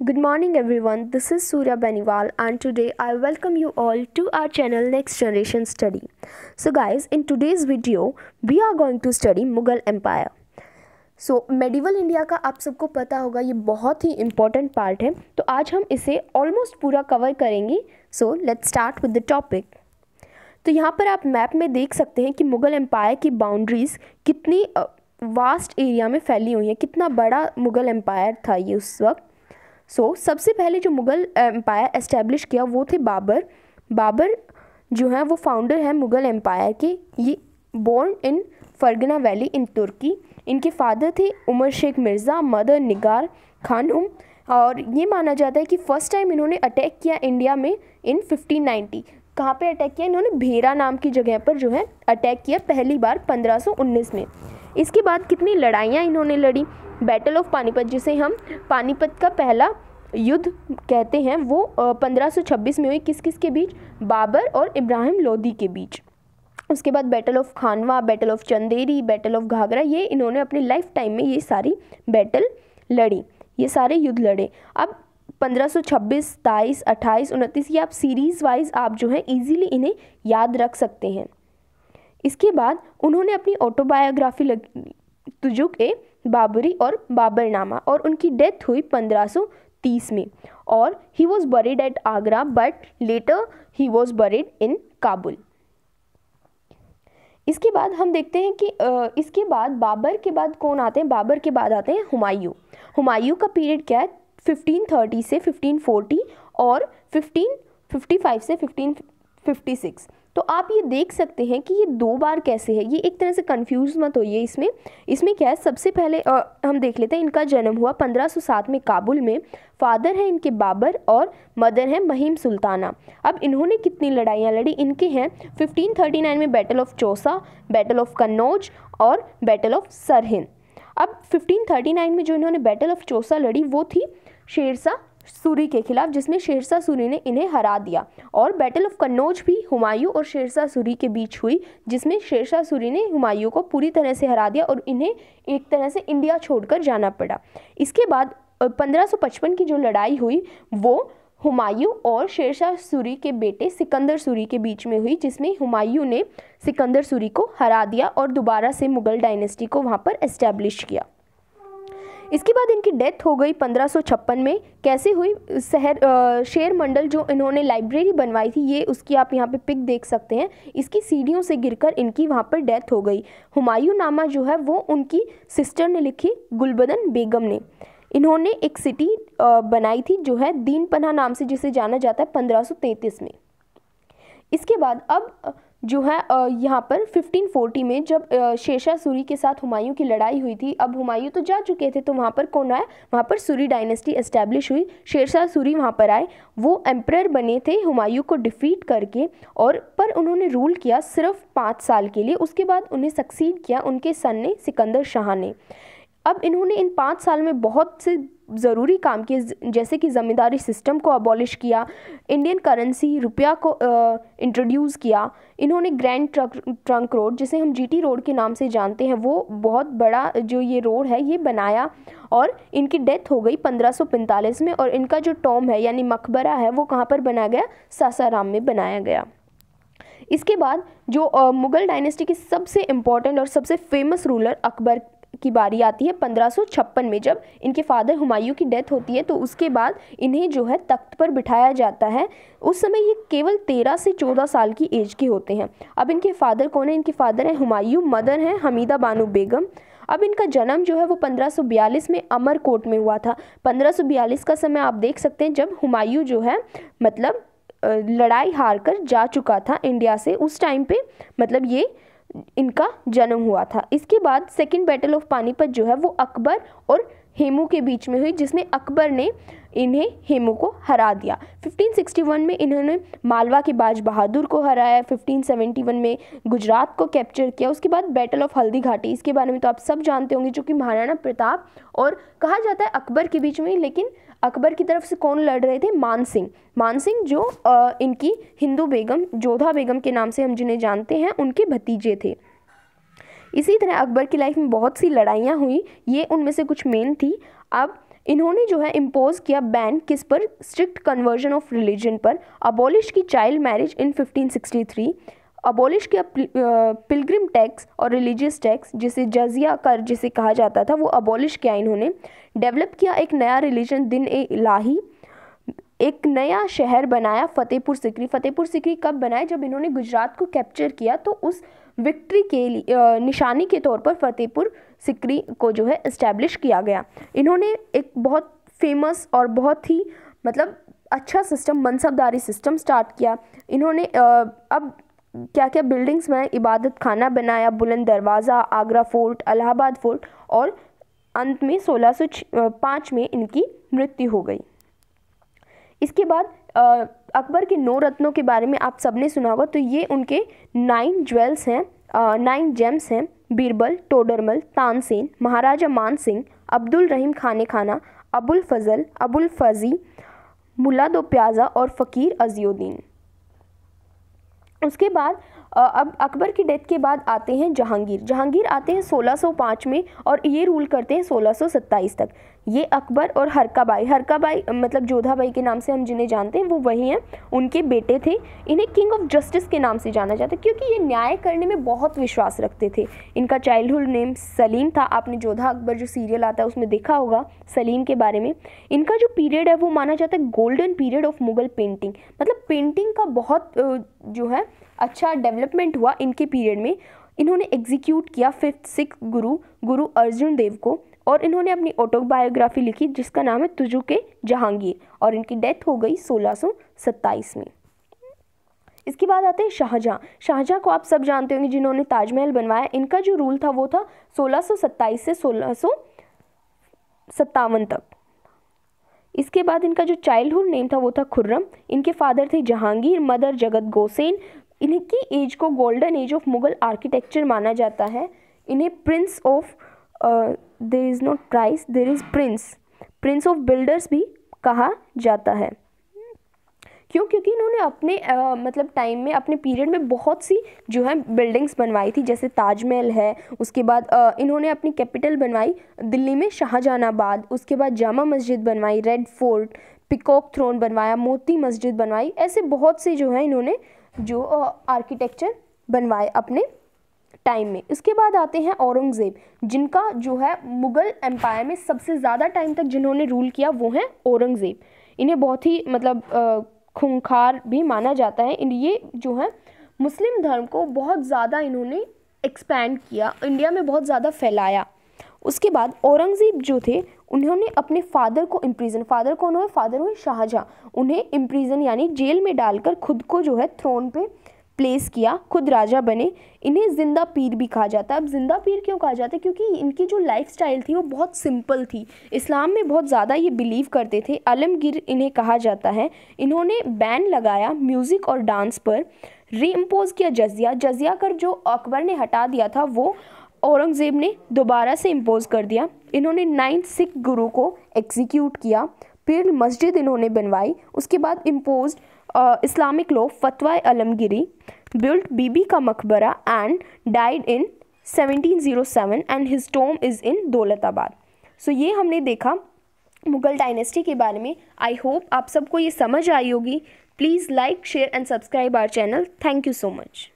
Good morning everyone, this is Surya Beniwal and today I welcome you all to our channel Next Generation Study. So guys, in today's video we are going to study Mughal Empire. So medieval India का आप सबको पता होगा ये बहुत ही important part है, तो आज हम इसे ऑलमोस्ट पूरा कवर करेंगे. So let's start with the topic. तो यहाँ पर आप मैप में देख सकते हैं कि मुग़ल एम्पायर की बाउंड्रीज़ कितनी वास्ट एरिया में फैली हुई हैं, कितना बड़ा मुग़ल एम्पायर था ये उस वक्त. सबसे पहले जो मुग़ल एम्पायर एस्टेब्लिश किया वो थे बाबर जो है वो फाउंडर है मुग़ल एम्पायर के. ये born in Fergana valley in Turkey. इनके फादर थे उमर शेख मिर्ज़ा, मदर निगार खानम, और ये माना जाता है कि फ़र्स्ट टाइम इन्होंने अटैक किया इंडिया में इन 1590. कहाँ पे अटैक किया इन्होंने? भेरा नाम की जगह पर जो है अटैक किया पहली बार 1519 में. इसके बाद कितनी लड़ाइयाँ इन्होंने लड़ी. बैटल ऑफ पानीपत, जिसे हम पानीपत का पहला युद्ध कहते हैं, वो 1526 में हुई. किस किस के बीच? बाबर और इब्राहिम लोदी के बीच. उसके बाद battle of Khanwa, battle of Chanderi, battle of Ghaghra, ये इन्होंने अपनी लाइफ टाइम में ये सारी बैटल लड़ी, ये सारे युद्ध लड़े. अब 1526, 27, 28, 29 ये आप सीरीज़ वाइज आप जो है इजीली इन्हें याद रख सकते हैं. इसके बाद उन्होंने अपनी ऑटोबायोग्राफी तुजुक ए बाबरी और बाबरनामा, और उनकी डेथ हुई 1530 में. और he was buried at Agra but later he was buried in Kabul. इसके बाद हम देखते हैं कि इसके बाद बाबर के बाद कौन आते हैं? बाबर के बाद आते हैं हुमायूं. हुमायूं का पीरियड क्या है? 1530 से 1540 और 1555 से 1556. तो आप ये देख सकते हैं कि ये दो बार कैसे है. ये एक तरह से कंफ्यूज मत होइए. इसमें क्या है, सबसे पहले हम देख लेते हैं. इनका जन्म हुआ 1507 में काबुल में. फादर है इनके बाबर और मदर है महिम सुल्ताना. अब इन्होंने कितनी लड़ाइयाँ लड़ी? इनके हैं 1539 में battle of Chausa, battle of Kannauj और बैटल ऑफ सरहिंद. अब 1539 में जो इन्होंने बैटल ऑफ चौसा लड़ी वो थी शेरशाह सूरी के खिलाफ, जिसमें शेरशाह सूरी ने इन्हें हरा दिया. और बैटल ऑफ कन्नौज भी हुमायूं और शेरशाह सूरी के बीच हुई, जिसमें शेरशाह सूरी ने हुमायूं को पूरी तरह से हरा दिया और इन्हें एक तरह से इंडिया छोड़कर जाना पड़ा. इसके बाद 1555 की जो लड़ाई हुई वो हुमायूं और शेरशाह सूरी के बेटे सिकंदर सूरी के बीच में हुई, जिसमें हुमायूं ने सिकंदर सूरी को हरा दिया और दोबारा से मुग़ल डायनेस्टी को वहाँ पर एस्टैब्लिश किया. इसके बाद इनकी डेथ हो गई 1556 में. कैसे हुई? शेर मंडल जो इन्होंने लाइब्रेरी बनवाई थी, ये उसकी आप यहाँ पे पिक देख सकते हैं. इसकी सीढ़ियों से गिरकर इनकी वहाँ पर डेथ हो गई. हुमायूं नामा जो है वो उनकी सिस्टर ने लिखी, गुलबदन बेगम ने. इन्होंने एक सिटी बनाई थी जो है दीनपना नाम से, जिसे जाना जाता है 1533 में. इसके बाद अब जो है यहाँ पर 1540 में जब शेरशाह सूरी के साथ हुमायूं की लड़ाई हुई थी. अब हुमायूं तो जा चुके थे, तो वहाँ पर कौन आया? वहाँ पर सूरी डायनेस्टी एस्टैब्लिश हुई. शेरशाह सूरी वहाँ पर आए, वो एम्परर बने थे हुमायूं को डिफीट करके, और पर उन्होंने रूल किया सिर्फ 5 साल के लिए. उसके बाद उन्हें सक्सीड किया उनके सन ने, सिकंदर शाह ने. अब इन्होंने इन 5 साल में बहुत से ज़रूरी काम किए, जैसे कि ज़मींदारी सिस्टम को अबॉलिश किया, इंडियन करेंसी रुपया को इंट्रोड्यूस किया. इन्होंने ग्रैंड ट्रंक रोड, जिसे हम जीटी रोड के नाम से जानते हैं, वो बहुत बड़ा जो ये रोड है ये बनाया. और इनकी डेथ हो गई 1545 में. और इनका जो टॉम है यानी मकबरा है वो कहाँ पर बनाया गया? सासाराम में बनाया गया. इसके बाद जो मुग़ल डायनेस्टी के सबसे इम्पॉर्टेंट और सबसे फेमस रूलर अकबर की बारी आती है 1556 में. जब इनके फादर हुमायूं की डेथ होती है तो उसके बाद इन्हें जो है तख्त पर बिठाया जाता है. उस समय ये केवल 13 से 14 साल की एज के होते हैं. अब इनके फादर कौन है? इनके फादर हैं हुमायूं, मदर हैं हमीदा बानो बेगम. अब इनका जन्म जो है वो 1542 में अमरकोट में हुआ था. 1542 का समय आप देख सकते हैं जब हुमायूं जो है मतलब लड़ाई हार कर जा चुका था इंडिया से. उस टाइम पे मतलब ये इनका जन्म हुआ था. इसके बाद सेकेंड बैटल ऑफ पानीपत जो है वो अकबर और हेमू के बीच में हुई, जिसमें अकबर ने इन्हें हेमू को हरा दिया. 1561 में इन्होंने मालवा के बाज बहादुर को हराया. 1571 में गुजरात को कैप्चर किया. उसके बाद बैटल ऑफ हल्दी घाटी, इसके बारे में तो आप सब जानते होंगे, जो कि महाराणा प्रताप और कहा जाता है अकबर के बीच में, लेकिन अकबर की तरफ से कौन लड़ रहे थे? मानसिंह जो इनकी हिंदू बेगम, जोधा बेगम के नाम से हम जिन्हें जानते हैं, उनके भतीजे थे. इसी तरह अकबर की लाइफ में बहुत सी लड़ाइयाँ हुई, ये उनमें से कुछ मेन थी. अब इन्होंने जो है इम्पोज किया बैन किस पर, स्ट्रिक्ट कन्वर्जन ऑफ रिलीजन पर, अबॉलिश की चाइल्ड मैरिज इन 1563, अबॉलिश किया पिलग्रिम टैक्स और रिलीजियस टैक्स जिसे जजिया कर जिसे कहा जाता था वो अबॉलिश किया इन्होंने, डेवलप किया एक नया रिलीजन दिन ए इलाही, एक नया शहर बनाया फतेहपुर सिकरी। फतेहपुर सिकरी कब बनाया, जब इन्होंने गुजरात को कैप्चर किया तो उस विक्ट्री के लिए निशानी के तौर पर फतेहपुर सिकरी को जो है इस्टेब्लिश किया गया। इन्होंने एक बहुत फेमस और बहुत ही मतलब अच्छा सिस्टम, मनसबदारी सिस्टम स्टार्ट किया। इन्होंने अब क्या क्या बिल्डिंग्स बनाए, इबादत खाना बनाया, बुलंद दरवाज़ा, आगरा फोर्ट, इलाहाबाद फोर्ट, और अंत में 1605 में इनकी मृत्यु हो गई। इसके बाद अकबर के 9 रत्नों के बारे में आप सबने सुना होगा, तो ये उनके 9 ज्वेल्स हैं, 9 जेम्स हैं, बीरबल, टोडरमल, तानसेन, महाराजा मान सिंह, अब्दुल रहीम खाने खाना, अबुल फजल, अबुल फजी, मुल्ला दो प्याजा और फ़कीर अज़ीउद्दीन। उसके बाद अब अकबर की डेथ के बाद आते हैं जहांगीर। जहांगीर आते हैं 1605 में और ये रूल करते हैं 1627 तक। ये अकबर और हरकाबाई मतलब जोधाबाई के नाम से हम जिन्हें जानते हैं वो वही हैं, उनके बेटे थे। इन्हें किंग ऑफ जस्टिस के नाम से जाना जाता है क्योंकि ये न्याय करने में बहुत विश्वास रखते थे। इनका चाइल्डहुड नेम सलीम था। आपने जोधा अकबर जो सीरियल आता है उसमें देखा होगा सलीम के बारे में। इनका जो पीरियड है वो माना जाता है golden period of Mughal painting, मतलब पेंटिंग का बहुत जो है अच्छा डेवलपमेंट हुआ इनके पीरियड में। इन्होंने एग्जीक्यूट किया 5th सिख गुरु अर्जुन देव को, और इन्होंने अपनी ऑटोबायोग्राफी लिखी जिसका नाम है तुजुके जहांगीर, और इनकी डेथ हो गई 1627 में। इसके बाद आते हैं शाहजहां। शाहजहां को आप सब जानते होंगे जिन्होंने ताजमहल बनवाया। इनका जो रूल था वो था 1627 से 1657 तक। इसके बाद इनका जो चाइल्डहुड नेम था वो था खुर्रम। इनके फादर थे जहांगीर, मदर जगत गोसेन। इनकी एज को golden age of Mughal architecture माना जाता है। इन्हें prince of there is not price, there is prince of builders भी कहा जाता है। क्यों? क्योंकि इन्होंने अपने मतलब टाइम में, अपने पीरियड में बहुत सी जो है बिल्डिंग्स बनवाई थी, जैसे ताजमहल है। उसके बाद इन्होंने अपनी कैपिटल बनवाई दिल्ली में शाहजहानाबाद। उसके बाद जामा मस्जिद बनवाई, रेड फोर्ट, पिकॉक थ्रोन बनवाया, मोती मस्जिद बनवाई। ऐसे बहुत से जो है इन्होंने जो आर्किटेक्चर बनवाए अपने टाइम में। इसके बाद आते हैं औरंगज़ेब, जिनका जो है मुग़ल एम्पायर में सबसे ज़्यादा टाइम तक जिन्होंने रूल किया वो हैं औरंगज़ेब। इन्हें बहुत ही मतलब खूंखार भी माना जाता है। ये जो है मुस्लिम धर्म को बहुत ज़्यादा इन्होंने एक्सपैंड किया, इंडिया में बहुत ज़्यादा फैलाया। उसके बाद औरंगज़ेब जो थे उन्होंने अपने फादर को इम्प्रिजन, फादर कौन हुए? फादर हुए शाहजहां। उन्हें इम्प्रिजन यानी जेल में डालकर खुद को जो है थ्रोन पे प्लेस किया, खुद राजा बने। इन्हें जिंदा पीर भी कहा जाता है। अब जिंदा पीर क्यों कहा जाता है? क्योंकि इनकी जो लाइफस्टाइल थी वो बहुत सिंपल थी। इस्लाम में बहुत ज़्यादा ये बिलीव करते थे। आलमगीर इन्हें कहा जाता है। इन्होंने बैन लगाया म्यूज़िक और डांस पर, रीइम्पोज किया जजिया कर जो अकबर ने हटा दिया था वो औरंगज़ेब ने दोबारा से इम्पोज कर दिया। इन्होंने 9 सिख गुरु को एग्जीक्यूट किया। फिर मस्जिद इन्होंने बनवाई। उसके बाद इम्पोज इस्लामिक लॉ, फतवा आलमगीरी, built बीबी का मकबरा and died in 1707 and his tomb is in Daulatabad. सो ये हमने देखा मुग़ल डायनेस्टी के बारे में। आई होप आप सबको ये समझ आई होगी। Please like, share and subscribe our channel. Thank you so much.